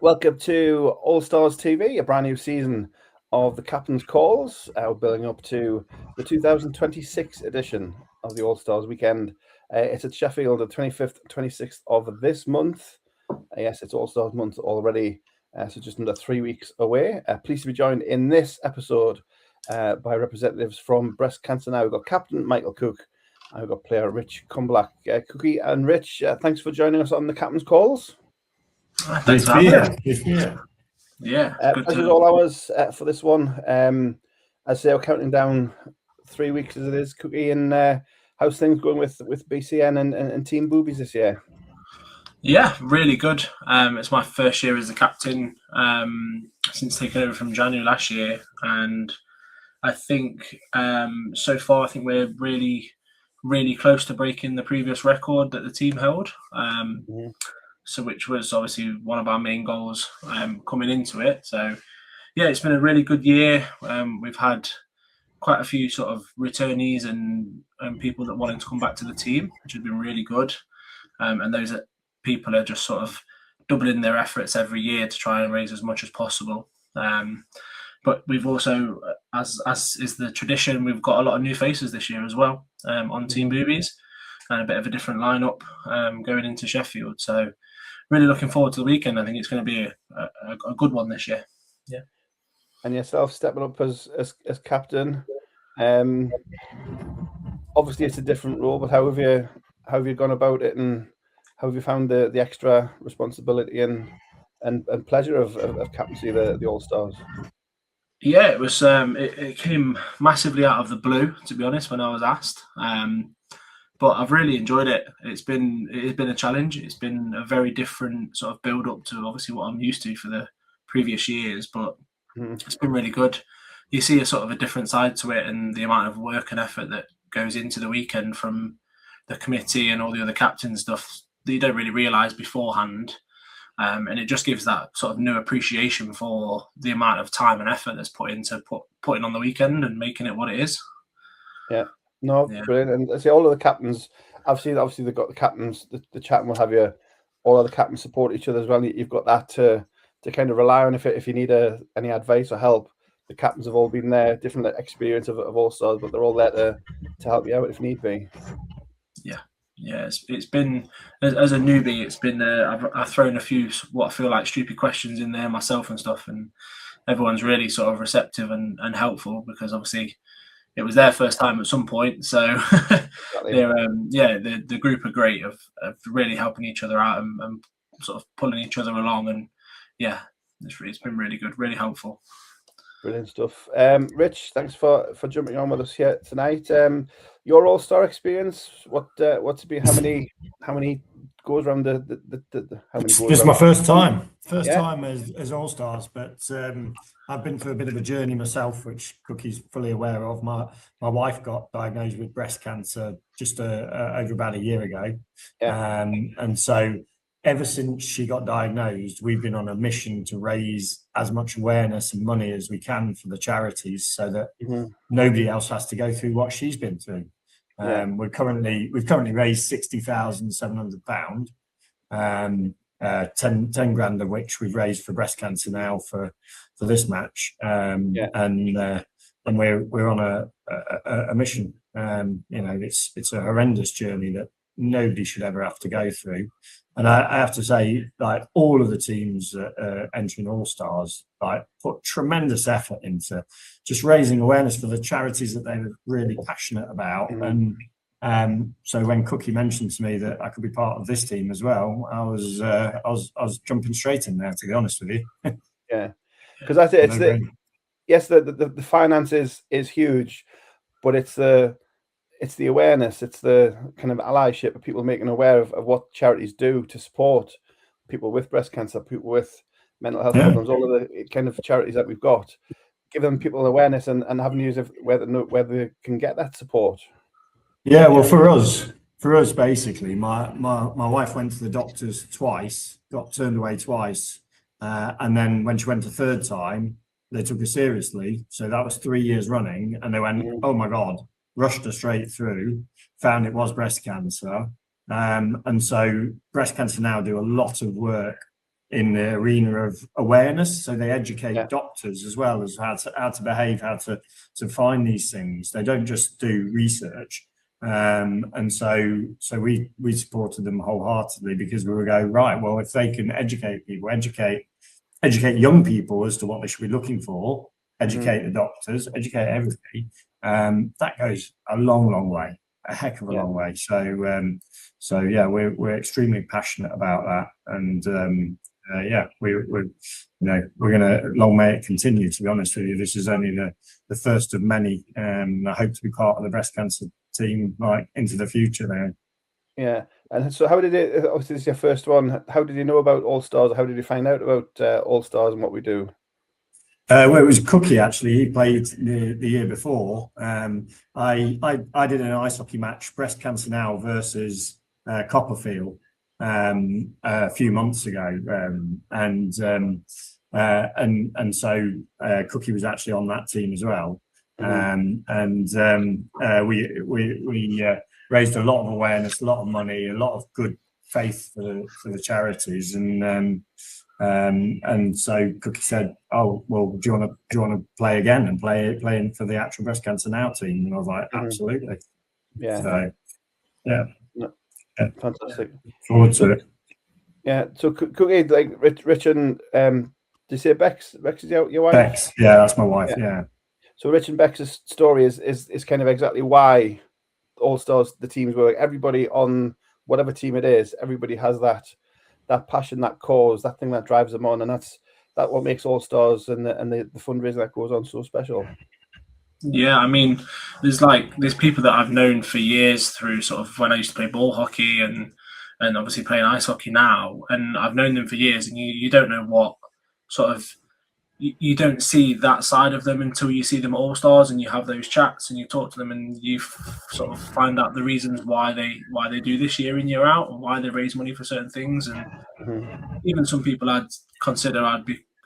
Welcome to All Stars TV, a brand new season of the Captain's Calls. We're building up to the 2026 edition of the All Stars weekend. It's at Sheffield, the 25th, 26th of this month. Yes, it's All Stars month already, so just under 3 weeks away. Pleased to be joined in this episode by representatives from Breast Cancer Now. We've got Captain Michael Cooke, and we've got player Rich Combellack. Cookie and Rich, thanks for joining us on the Captain's Calls. Thanks for having me. Yeah, pleasure's all ours for this one. As I say, we're counting down 3 weeks as it is, Cookie, and how's things going with BCN and Team Boobies this year? Yeah, really good. It's my first year as the captain since taking over from January last year, and I think so far we're really, really close to breaking the previous record that the team held. So which was obviously one of our main goals coming into it. So yeah, it's been a really good year. We've had quite a few sort of returnees and people that wanted to come back to the team, which has been really good. And those people are just sort of doubling their efforts every year to try and raise as much as possible. But we've also, as is the tradition, we've got a lot of new faces this year as well on Team Boobies, and a bit of a different lineup going into Sheffield. So really looking forward to the weekend. I think it's going to be a good one this year. Yeah. And yourself stepping up as captain. Obviously, it's a different role, but how have you gone about it, and how have you found the extra responsibility and pleasure of captaincy the All Stars? Yeah, it was. It came massively out of the blue, to be honest, when I was asked. But I've really enjoyed it. It's been a challenge. It's been a very different sort of build up to obviously what I'm used to for the previous years, but it's been really good. You see a sort of a different side to it, and the amount of work and effort that goes into the weekend from the committee and all the other captain stuff that you don't really realise beforehand. And it just gives that sort of new appreciation for the amount of time and effort that's put into putting on the weekend and making it what it is. Yeah. No, yeah. Brilliant. And I see all of the captains, obviously they've got the captains, the chat and what have you, all of the captains support each other as well. You've got that to kind of rely on if you need any advice or help. The captains have all been there, different experience of All Stars, but they're all there to help you out if need be. Yeah, it's been, as a newbie, it's been, I've thrown a few what I feel like stupid questions in there myself and stuff, and everyone's really sort of receptive and helpful, because obviously it was their first time at some point. So the group are great of really helping each other out and sort of pulling each other along, and yeah, it's been really good, really helpful. Brilliant stuff. Rich, thanks for jumping on with us here tonight. Your All-Star experience, what's been, how many goes around the how many goes This is my first time as All-Stars, but I've been through a bit of a journey myself, which Cookie's fully aware of. My wife got diagnosed with breast cancer just over about a year ago. Yeah. And so ever since she got diagnosed, we've been on a mission to raise as much awareness and money as we can for the charities, so that nobody else has to go through what she's been through. We've currently raised £60,700, 10 grand of which we've raised for Breast Cancer Now for this match, and we're on a mission. It's a horrendous journey that nobody should ever have to go through. And I have to say, like, all of the teams entering All Stars, like, put tremendous effort into just raising awareness for the charities that they were really passionate about. And so when Cookie mentioned to me that I could be part of this team as well, I was jumping straight in there, to be honest with you. Yeah, because I think the finances is huge, but it's the awareness, it's the kind of allyship of people making aware of what charities do to support people with breast cancer, people with mental health problems, all of the kind of charities that we've got. Give them people awareness and avenues of where they can get that support. Yeah, well, for us basically, my wife went to the doctors twice, got turned away twice, and then when she went a third time, they took her seriously. So that was 3 years running, and they went, oh my God. Rushed her straight through, found it was breast cancer. And so Breast Cancer Now do a lot of work in the arena of awareness. So they educate doctors as well as how to behave, how to find these things. They don't just do research. And so we supported them wholeheartedly, because we were going, right, well, if they can educate people, educate young people as to what they should be looking for, educate the doctors, educate everybody, that goes a long way, a heck of a long way. So yeah, we're extremely passionate about that, and we're gonna, long may it continue. To be honest with you, this is only the first of many. I hope to be part of the breast cancer team like into the future there. Yeah. And so how did it, obviously this is your first one, how did you know about All Stars? How did you find out about All Stars and what we do? Well, it was Cooke, actually. He played the year before. I did an ice hockey match, Breast Cancer Now versus Copperfield, a few months ago, and so Cooke was actually on that team as well. We raised a lot of awareness, a lot of money, a lot of good faith for the charities, and so Cooke said, "Oh, well, do you want to play again and play in for the actual Breast Cancer Now team?" And I was like, "Absolutely." Yeah. So, yeah. Fantastic. Forward to it. Yeah. So Cooke, like Rich and did you say Bex? Bex is your wife? Bex, yeah, that's my wife. Yeah. So Rich and Bex's story is kind of exactly why All Stars, the teams were like, everybody on whatever team it is, everybody has that passion, that cause, that thing that drives them on, and that's what makes All Stars and the fundraising that goes on so special. Yeah, I mean, there's people that I've known for years through sort of when I used to play ball hockey and obviously playing ice hockey now, and I've known them for years, and you don't know what sort of, you don't see that side of them until you see them at All Stars and you have those chats and you talk to them and you sort of find out the reasons why they do this year in, year out, and why they raise money for certain things. And even some people I'd consider I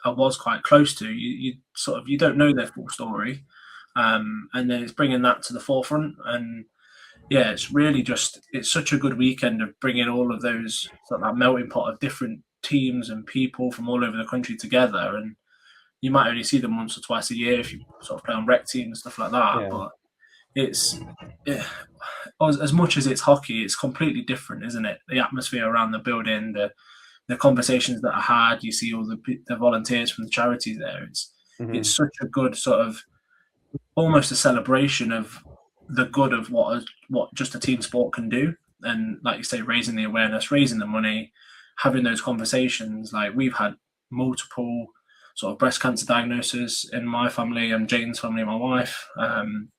was quite close to, you don't know their full story, and then it's bringing that to the forefront. And yeah, it's really it's such a good weekend of bringing all of those, sort of that melting pot of different teams and people from all over the country together. And you might only see them once or twice a year if you sort of play on rec teams and stuff like that. But it's as much as it's hockey, it's completely different, isn't it? The atmosphere around the building, the conversations that are had. You see all the volunteers from the charities there. It's such a good sort of, almost a celebration of the good of what just a team sport can do. And like you say, raising the awareness, raising the money, having those conversations. Like, we've had multiple sort of breast cancer diagnosis in my family and Jane's family, my wife, and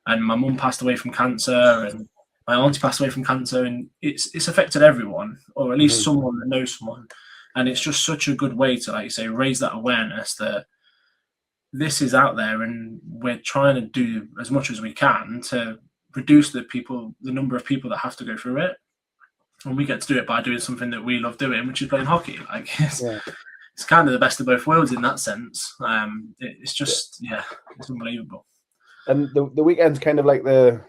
my mum passed away from cancer, and my auntie passed away from cancer, and it's affected everyone, or at least someone that knows someone. And it's just such a good way to, like you say, raise that awareness that this is out there, and we're trying to do as much as we can to reduce the number of people that have to go through it. And we get to do it by doing something that we love doing, which is playing hockey. Like, it's kind of the best of both worlds in that sense. It's just, it's unbelievable. And the weekend's kind of like the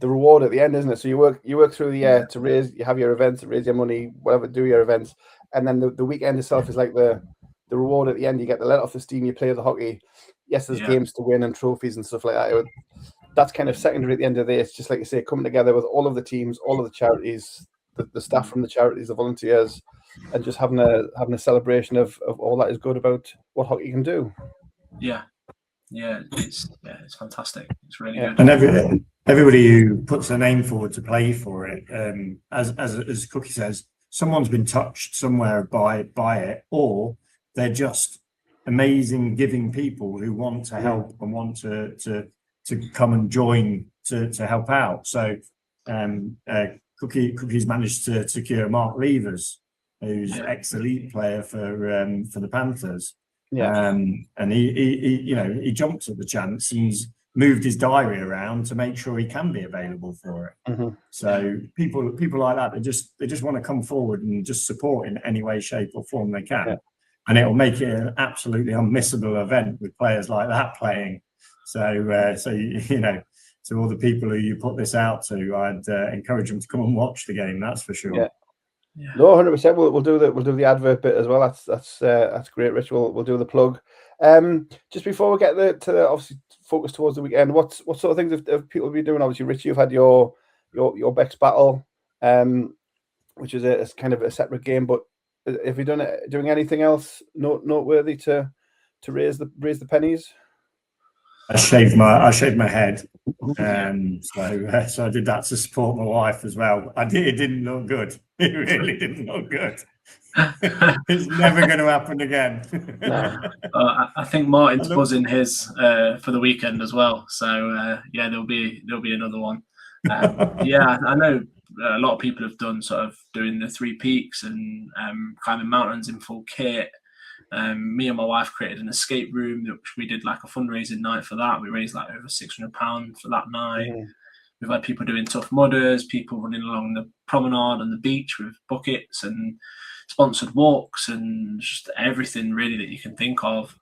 reward at the end, isn't it? So you work through the year to you have your events, to raise your money, whatever, do your events, and then the weekend itself is like the reward at the end. You get to let off the steam, you play the hockey. Yes, there's games to win and trophies and stuff like that. That's kind of secondary at the end of the day. It's just like you say, coming together with all of the teams, all of the charities, the staff from the charities, the volunteers, and just having a celebration of all that is good about what hockey can do. It's fantastic. It's really good. And everybody who puts their name forward to play for it, as Cooke says, someone's been touched somewhere by it, or they're just amazing giving people who want to help and want to come and join to help out. So Cooke's managed to secure Mark Levers, who's ex-elite player for the Panthers. And he jumped at the chance and moved his diary around to make sure he can be available for it. So people like that, they just want to come forward and just support in any way, shape or form they can. And it'll make it an absolutely unmissable event with players like that playing. So to all the people who you put this out to, I'd encourage them to come and watch the game. That's for sure. Yeah. No, 100%. We'll do the advert bit as well. That's great, Rich. We'll do the plug. Just before we get to the obviously focus towards the weekend, what sort of things have people been doing? Obviously, Rich, you've had your Bex battle, which is a kind of a separate game. But have you doing anything else noteworthy to raise the pennies? I shaved my head, so I did that to support my wife as well. It didn't look good. It really didn't look good. It's never going to happen again. No. I think Martin's buzzing his for the weekend as well. So yeah, there'll be another one. Yeah, I know a lot of people have done sort of doing the 3 peaks and climbing mountains in full kit. Me and my wife created an escape room, which we did like a fundraising night for that. We raised like over £600 for that night. Mm-hmm. We've had people doing tough mudders, people running along the promenade and the beach with buckets and sponsored walks and just everything really that you can think of,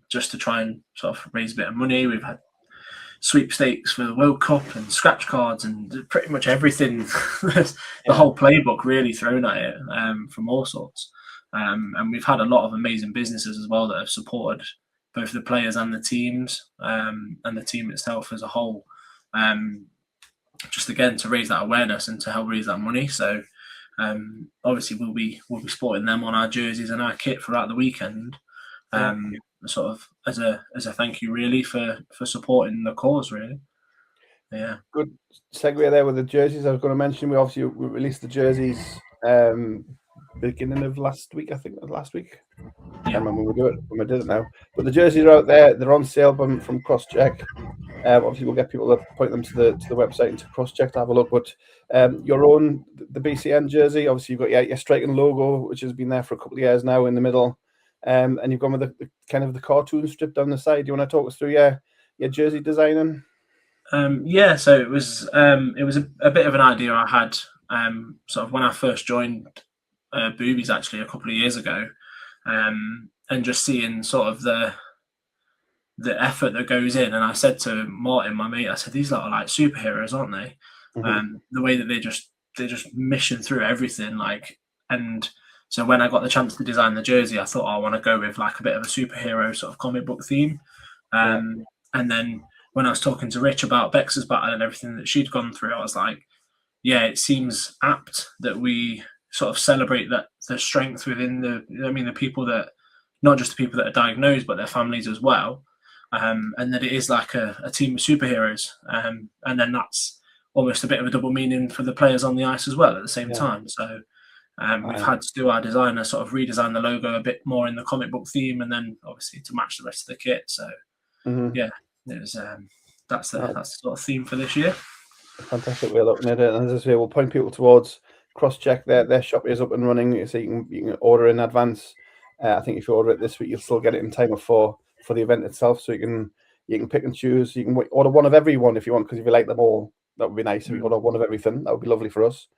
just to try and sort of raise a bit of money. We've had sweepstakes for the World Cup and scratch cards and pretty much everything, the whole playbook really thrown at it, from all sorts. And we've had a lot of amazing businesses as well that have supported both the players and the teams, and the team itself as a whole, just again to raise that awareness and to help raise that money. So obviously we'll be sporting them on our jerseys and our kit throughout the weekend, sort of as a thank you really for supporting the cause really. Yeah, good segue there with the jerseys. I was going to mention we released the jerseys beginning of last week. I think it was last week. I can't remember when we did it now. But the jerseys are out there. They're on sale from Crosscheck. Obviously, we'll get people to point them to the website and to Crosscheck to have a look. But your own, the BCN jersey, obviously you've got your striking logo, which has been there for a couple of years now in the middle. And you've gone with the kind of the cartoon strip down the side. Do you want to talk us through your jersey designing? Yeah, so it was a bit of an idea I had sort of when I first joined Boobies actually a couple of years ago, and just seeing sort of the effort that goes in. And I said to Martin, my mate, I said, these lot are like superheroes, aren't they? Mm-hmm. The way that they just mission through everything, like. And so when I got the chance to design the jersey, I thought I want to go with like a bit of a superhero sort of comic book theme. And then when I was talking to Rich about Bex's battle and everything that she'd gone through, I was like, yeah, it seems apt that we sort of celebrate that the strength within the people that, not just the people that are diagnosed, but their families as well. And that it is like a team of superheroes. And then that's almost a bit of a double meaning for the players on the ice as well at the same time. So we've had to do our designer sort of redesign the logo a bit more in the comic book theme, and then obviously to match the rest of the kit. So yeah, it was that's the sort of theme for this year. Fantastic way of looking at it. And as I say, we'll point people towards Crosscheck. Their shop is up and running, so you can order in advance. I think if you order it this week, you'll still get it in time for the event itself. So you can pick and choose. You can order one of every one if you want, because if you like them all, that would be nice. If you order one of everything, that would be lovely for us.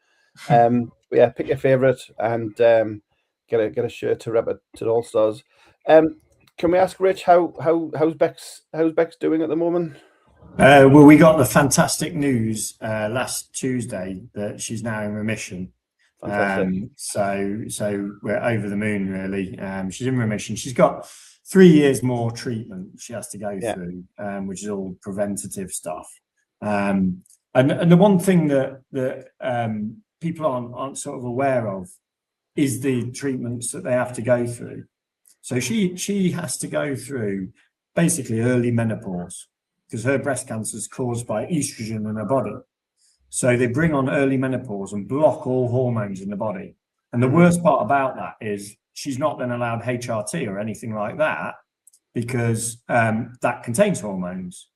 But yeah, pick your favourite and get a shirt to rep it to the All Stars. Can we ask Rich how's Bex doing at the moment? Well, we got the fantastic news last Tuesday that she's now in remission. So we're over the moon, really. She's in remission. She's got 3 years more treatment she has to go through, which is all preventative stuff. And the one thing that people aren't sort of aware of is the treatments that they have to go through. So she has to go through basically early menopause, because her breast cancer is caused by estrogen in her body. So they bring on early menopause and block all hormones in the body. And the worst part about that is she's not then allowed HRT or anything like that, because that contains hormones.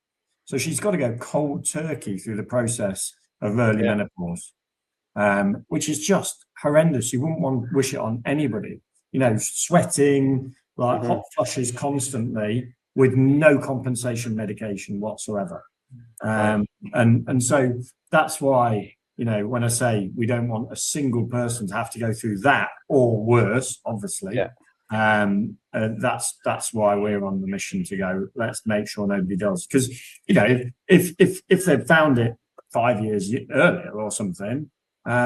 So she's got to go cold turkey through the process of early menopause, which is just horrendous. You wouldn't wish it on anybody. You know, sweating, like hot flushes constantly, with no compensation medication whatsoever. And so that's why, you know, when I say we don't want a single person to have to go through that or worse, obviously, that's why we're on the mission to go, let's make sure nobody does. Because, you know, if they've found it 5 years earlier or something,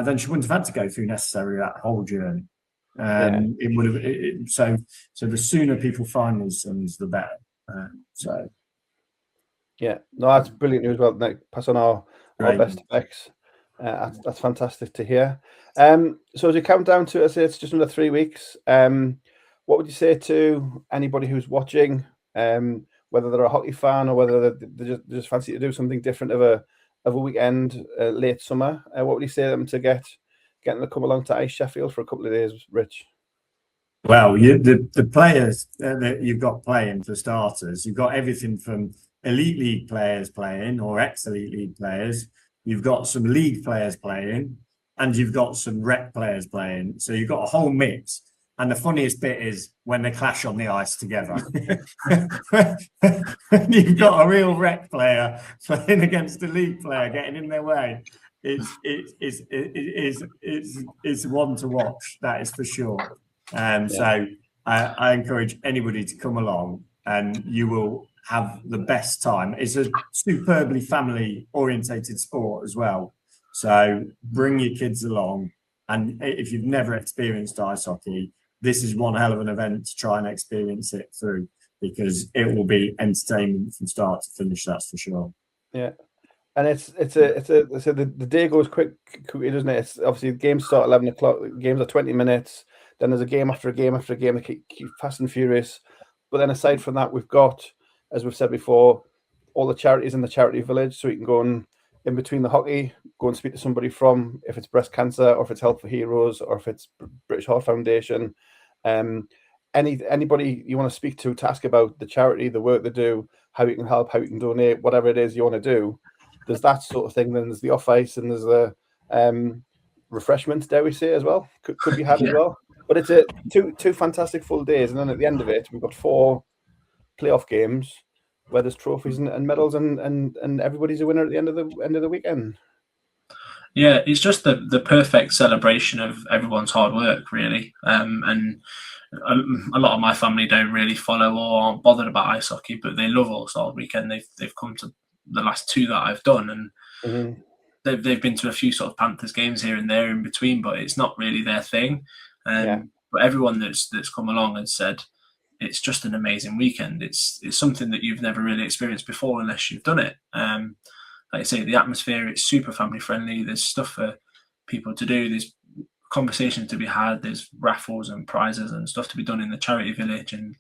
then she wouldn't have had to go through necessarily that whole journey. It would have. So the sooner people find these things, the better. Yeah, no, that's brilliant news. Well, pass on our best effects. That's fantastic to hear. So as we count down to, I say it's just under 3 weeks. What would you say to anybody who's watching, whether they're a hockey fan or whether they just fancy to do something different of a weekend, late summer? What would you say to them to get them to come along to Ice Sheffield for a couple of days, Rich? Well, the players that you've got playing, for starters, you've got everything from elite league players playing or ex-elite league players. You've got some league players playing, and you've got some rec players playing. So you've got a whole mix. And the funniest bit is when they clash on the ice together. You've got a real rec player playing against a league player, getting in their way. It's one to watch. That is for sure. So I encourage anybody to come along, and you will have the best time. It's a superbly family orientated sport as well. So bring your kids along. And if you've never experienced ice hockey, this is one hell of an event to try and experience it through, because it will be entertainment from start to finish. That's for sure. Yeah. And the day goes quick, doesn't it? It's obviously the games start at 11 o'clock. Games are 20 minutes. Then there's a game after a game after a game. They keep fast and furious. But then aside from that, we've got, as we've said before, all the charities in the charity village. So you can go and, in between the hockey, go and speak to somebody from, if it's breast cancer or if it's Help for Heroes or if it's British Heart Foundation. Anybody you want to speak to ask about the charity, the work they do, how you can help, how you can donate, whatever it is you want to do. There's that sort of thing. Then there's the off ice and there's the refreshments, dare we say, as well. Could be had as well. But it's two fantastic full days, and then at the end of it, we've got 4 playoff games where there's trophies and medals, and everybody's a winner at the end of the weekend. Yeah, it's just the perfect celebration of everyone's hard work, really. And a lot of my family don't really follow or aren't bothered about ice hockey, but they love All Stars Weekend. They've come to the last 2 that I've done, and they've been to a few sort of Panthers games here and there in between, but it's not really their thing. But everyone that's come along and said it's just an amazing weekend. It's something that you've never really experienced before unless you've done it. Like I say, the atmosphere, it's super family friendly. There's stuff for people to do. There's conversations to be had. There's raffles and prizes and stuff to be done in the charity village. And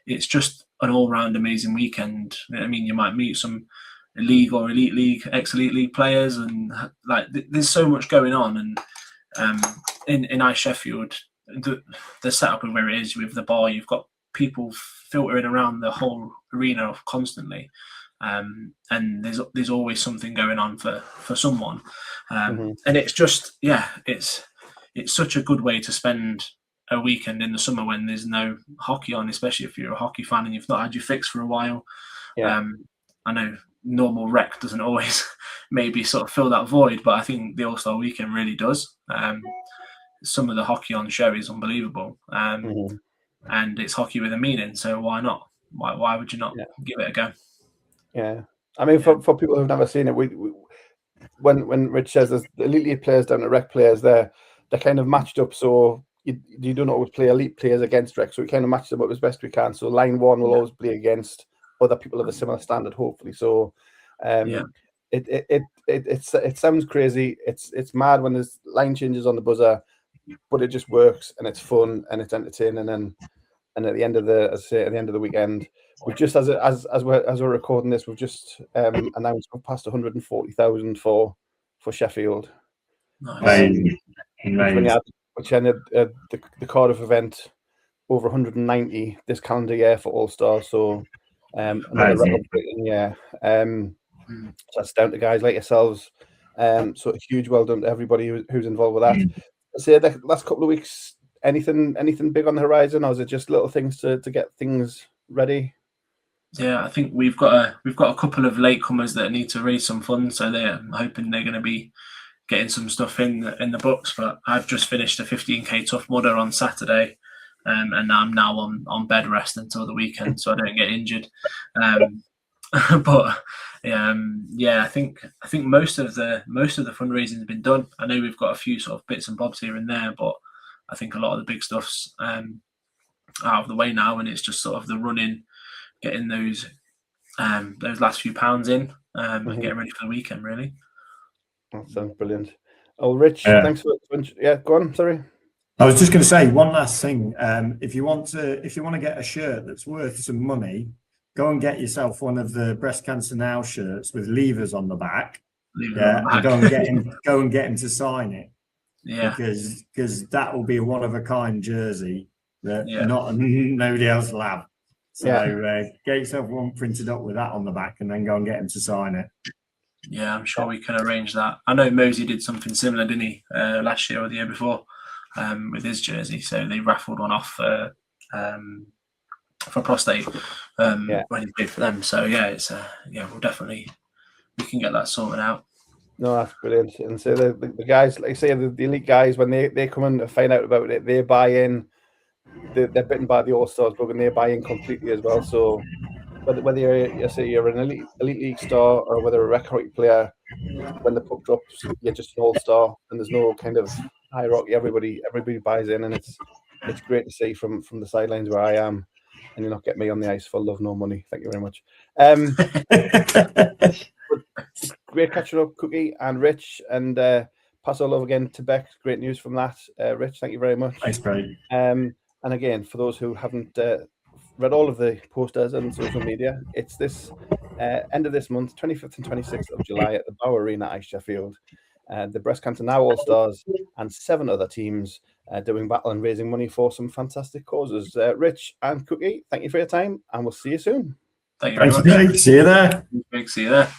it's just an all round amazing weekend. I mean, you might meet some league or elite league, ex-elite league players, and like there's so much going on. And in Ice Sheffield, the setup of where it is with the bar, you've got people filtering around the whole arena constantly. And there's always something going on for someone, and it's just it's such a good way to spend a weekend in the summer when there's no hockey on, especially if you're a hockey fan and you've not had your fix for a while. I know normal rec doesn't always maybe sort of fill that void, but I think the All-Star Weekend really does. Some of the hockey on show is unbelievable, and it's hockey with a meaning, so why not? Why would you not give it a go? Yeah, I mean, for people who've never seen it, we when Rich says there's the elite league players down to rec players, they're kind of matched up. So you don't always play elite players against rec, so we kind of match them up as best we can. So line one will always play against other people of a similar standard, hopefully. So it sounds crazy. It's mad when there's line changes on the buzzer, but it just works and it's fun and it's entertaining. And at the end of the weekend, we've just as we're recording this, we've just announced we've passed 140,000 for Sheffield. Nice. Which ended the Cardiff event over 190 this calendar year for All Stars. So another record-breaking year. So that's down to guys like yourselves. So a huge well done to everybody who's involved with that. I'd say the last couple of weeks, anything big on the horizon, or is it just little things to get things ready? Yeah, I think we've got a couple of latecomers that need to raise some funds, so I'm hoping they're going to be getting some stuff in the books. But I've just finished a 15k Tough Mudder on Saturday, and I'm now on bed rest until the weekend, so I don't get injured. But I think most of the fundraising has been done. I know we've got a few sort of bits and bobs here and there, but I think a lot of the big stuff's out of the way now, and it's just sort of the running, getting those last few pounds in, and getting ready for the weekend. Really, that sounds brilliant. Oh, Rich, thanks for go on. Sorry. I was just going to say one last thing. If you want to get a shirt that's worth some money, go and get yourself one of the Breast Cancer Now shirts with levers on the back. And go and get him to sign it. Yeah, because that will be a one of a kind jersey that nobody else will have. So get yourself one printed up with that on the back, and then go and get him to sign it. Yeah, I'm sure we can arrange that. I know Mosey did something similar, didn't he, last year or the year before, with his jersey. So they raffled one off for prostate when he played for them. So it's we can get that sorted out. No, that's brilliant. And so the guys, like I say, the elite guys, when they come and find out about it, they buy in. They're bitten by the All-Stars book, and they buy in completely as well. So whether you're an elite league star or whether a rec hockey player, when the puck drops, you're just an All-Star, and there's no kind of hierarchy. Everybody buys in, and it's great to see from the sidelines where I am, and you're not getting me on the ice for love nor money. Thank you very much. Great catching up, Cookie and Rich, and pass our love again to Beck. Great news from that, Rich. Thank you very much. Thanks, Craig. And again, for those who haven't read all of the posters and social media, it's this end of this month, 25th and 26th of July at the Bow Arena, Ice Sheffield. The Breast Cancer Now All-Stars and 7 other teams doing battle and raising money for some fantastic causes. Rich and Cookie, thank you for your time, and we'll see you soon. Thank you very much. See you there. See you there.